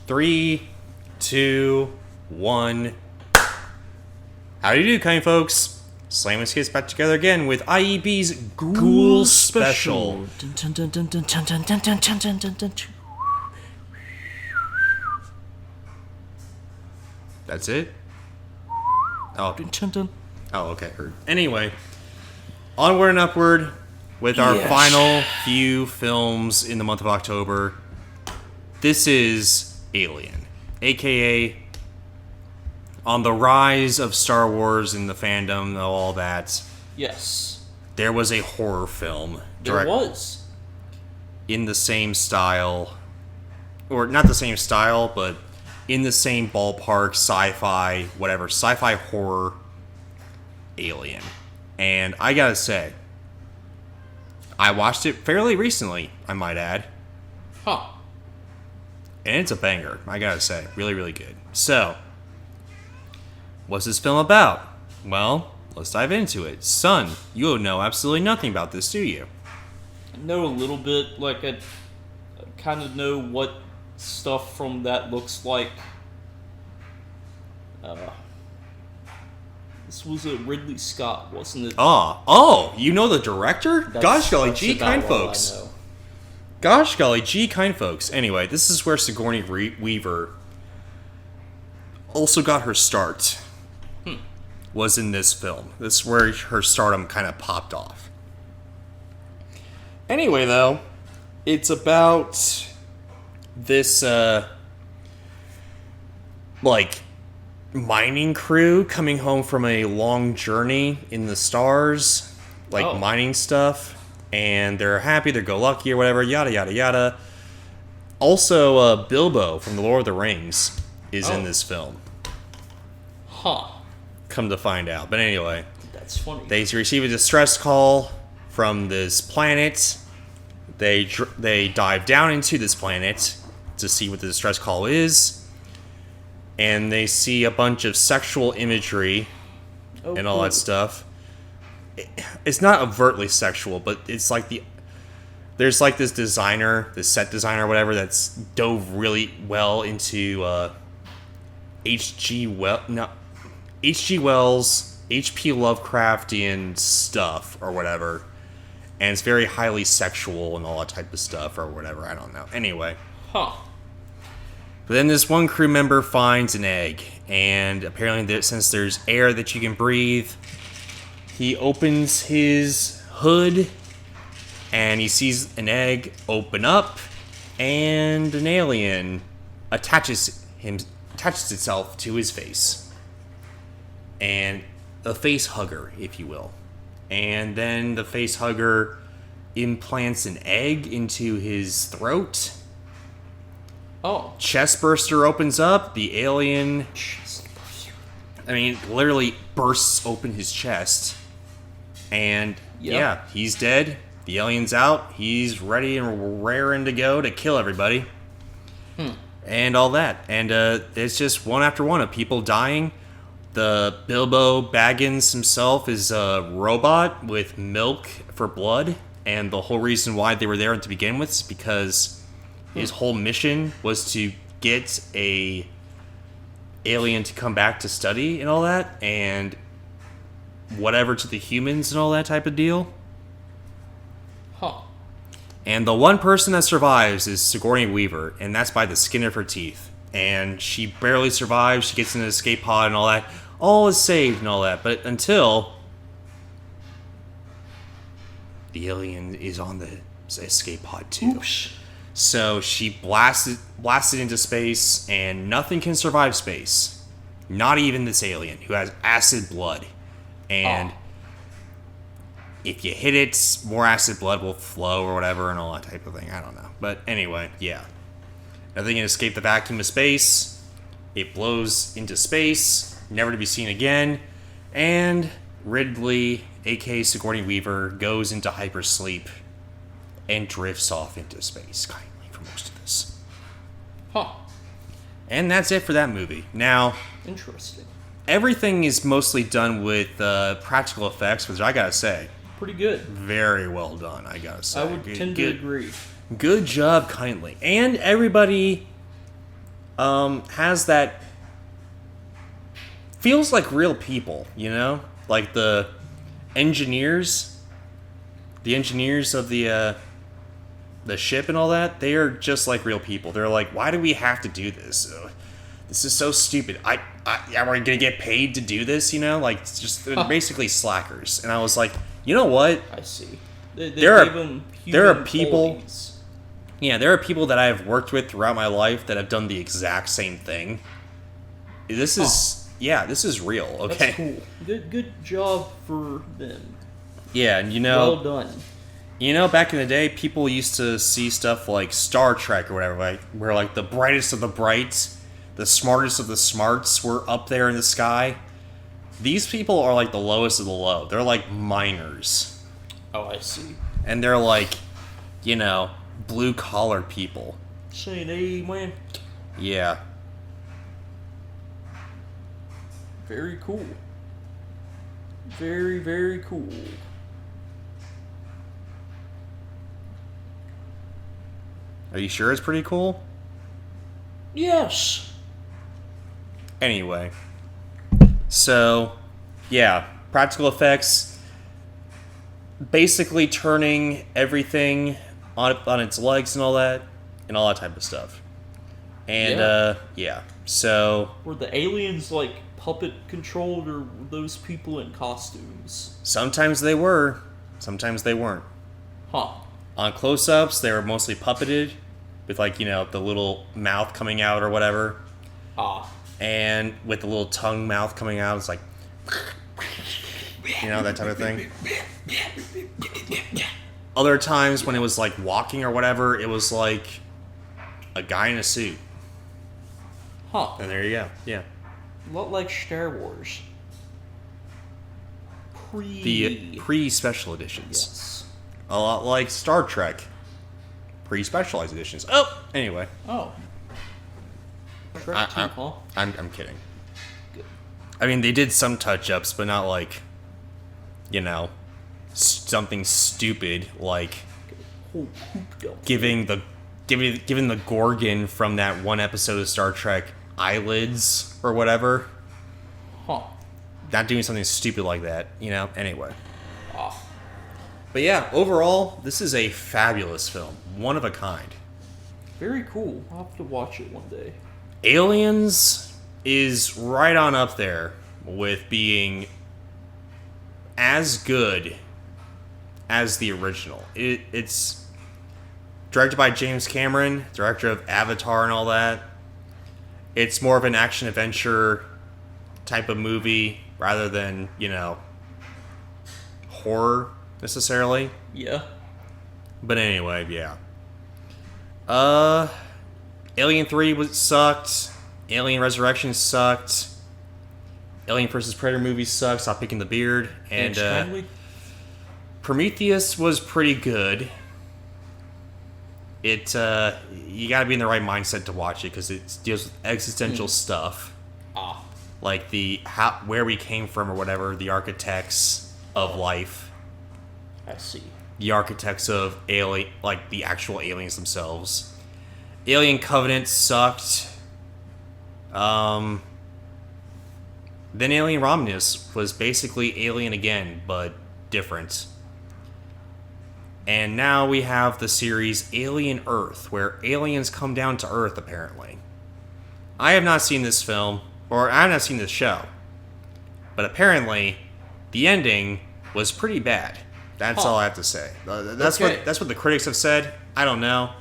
3, 2, 1. How do you do, kind folks? Slam and Skits back together again with IEB's Ghoul Special. That's it? Oh, okay, heard. Anyway, onward and upward with our final few films in the month of October. This is Alien, aka on the rise of Star Wars in the fandom and all that. Yes. There was a horror film. There was. In the same style, or not the same style, but in the same ballpark, sci-fi, whatever, sci-fi horror, Alien. And I gotta say, I watched it fairly recently, I might add. Huh. And it's a banger, I gotta say. Really, really good. So, what's this film about? Well, let's dive into it. Son, you know absolutely nothing about this, do you? I know a little bit, like I kind of know what stuff from that looks like. This was a Ridley Scott, wasn't it? Oh, you know the director? Gosh golly that's gee, about kind all folks. I know. Gosh golly gee, kind folks. Anyway, this is where Sigourney Weaver also got her start. Was in this film. This is where her stardom kind of popped off. Anyway, though, it's about this, mining crew coming home from a long journey in the stars, mining stuff, and they're happy, they're go lucky or whatever, yada yada yada. Also, Bilbo from The Lord of the Rings is in this film. Huh. Come to find out. But anyway, That's funny. they receive a distress call from this planet. They dive down into this planet to see what the distress call is. And they see a bunch of sexual imagery and all that stuff. It's not overtly sexual, but it's like there's like this designer, this set designer or whatever, that's dove really well into H.G. Wells, H.P. Lovecraftian stuff or whatever. And it's very highly sexual and all that type of stuff or whatever, I don't know. Anyway. Huh. But then this one crew member finds an egg, and apparently since there's air that you can breathe, he opens his hood, and he sees an egg open up, and an alien attaches itself to his face. And a face hugger, if you will. And then the face hugger implants an egg into his throat. Oh. Chest burster opens up. The alien, literally bursts open his chest. And, yeah, he's dead. The alien's out. He's ready and raring to go to kill everybody. And all that. And it's just one after one of people dying. The Bilbo Baggins himself is a robot with milk for blood. And the whole reason why they were there to begin with is because his whole mission was to get a alien to come back to study and all that, and whatever to the humans and all that type of deal. Huh. And the one person that survives is Sigourney Weaver, and that's by the skin of her teeth. And she barely survives, she gets in an escape pod and all that. All is saved and all that, but until the alien is on the escape pod too. Oops. So she blasted into space, and nothing can survive space. Not even this alien, who has acid blood. And if you hit it, more acid blood will flow or whatever and all that type of thing. I don't know. But anyway, yeah. Nothing can escape the vacuum of space. It blows into space, never to be seen again. And Ridley, a.k.a. Sigourney Weaver, goes into hypersleep and drifts off into space, kindly, for most of this. Huh. And that's it for that movie. Now, interesting. Everything is mostly done with practical effects, which I gotta say, pretty good. Very well done, I gotta say. I would tend to agree. Good job, kindly. And everybody has that feels like real people, you know, like engineers, the engineers of the ship and all that. They are just like real people. They're like, why do we have to do this? This is so stupid. Am I gonna get paid to do this? You know, like it's just they're basically slackers. And I was like, you know what? I see. There are people. Qualities. Yeah, there are people that I have worked with throughout my life that have done the exact same thing. This is real. Okay. That's cool. Good job for them. Yeah, and Well done. You know, back in the day, people used to see stuff like Star Trek or whatever, like where like the brightest of the brights, the smartest of the smarts were up there in the sky. These people are like the lowest of the low. They're like miners. Oh, I see. And they're like, you know, blue-collar people. Saying amen. Yeah. Very cool. Very, very cool. Are you sure it's pretty cool? Yes. Anyway. So, yeah. Practical effects. Basically turning everything on its legs and all that type of stuff. And, yeah. So... Were the aliens, like, puppet controlled, or were those people in costumes? Sometimes they were. Sometimes they weren't. Huh. On close-ups, they were mostly puppeted, with, like, you know, the little mouth coming out or whatever. Ah. And with the little tongue mouth coming out, it's like... You know, that type of thing. Other times when it was, like, walking or whatever, it was, like, a guy in a suit. Huh. And there you go. Yeah. A lot like Star Wars. The pre-special editions. Yes. A lot like Star Trek. Pre-specialized editions. Oh! Anyway. Oh. Trek 2, huh? I'm kidding. Good. I mean, they did some touch-ups, but not like, you know, something stupid like giving the Gorgon from that one episode of Star Trek eyelids or whatever. Huh. Not doing something stupid like that, you know? Anyway. Ah. But yeah, overall, this is a fabulous film. One of a kind. Very cool. I'll have to watch it one day. Aliens is right on up there with being as good as the original. It's directed by James Cameron, director of Avatar and all that. It's more of an action-adventure type of movie rather than, you know, horror necessarily. Yeah. But anyway, yeah. Alien 3 sucked. Alien Resurrection sucked. Alien vs. Predator movie sucked. Stop picking the beard. And Prometheus was pretty good. You gotta be in the right mindset to watch it because it deals with existential stuff. Ah. Like where we came from or whatever, the architects of life. I see. The architects of alien, like the actual aliens themselves. Alien Covenant sucked. Then Alien Romulus was basically Alien again, but different. And now we have the series Alien Earth, where aliens come down to Earth, apparently. I have not seen this film, or I have not seen this show. But apparently, the ending was pretty bad. That's all I have to say. That's what the critics have said. I don't know.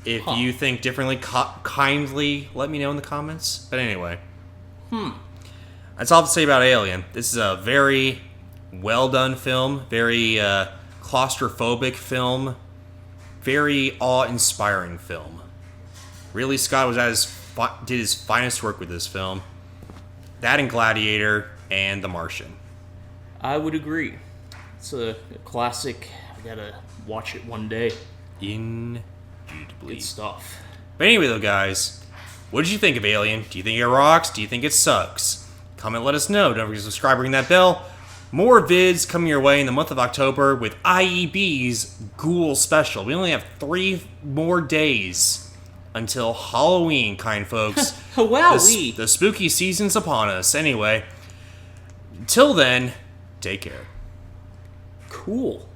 If you think differently, kindly let me know in the comments. But anyway. That's all I have to say about Alien. This is a very well done film. Very claustrophobic film. Very awe-inspiring film. Ridley Scott did his finest work with this film. That and Gladiator and The Martian. I would agree. It's a classic. I gotta watch it one day. Indubitably. Good stuff. But anyway, though, guys, what did you think of Alien? Do you think it rocks? Do you think it sucks? Comment, let us know. Don't forget to subscribe, ring that bell. More vids coming your way in the month of October with IEB's Ghoul special. We only have 3 more days until Halloween, kind folks. Wowee. The spooky season's upon us. Anyway, till then, take care. Cool.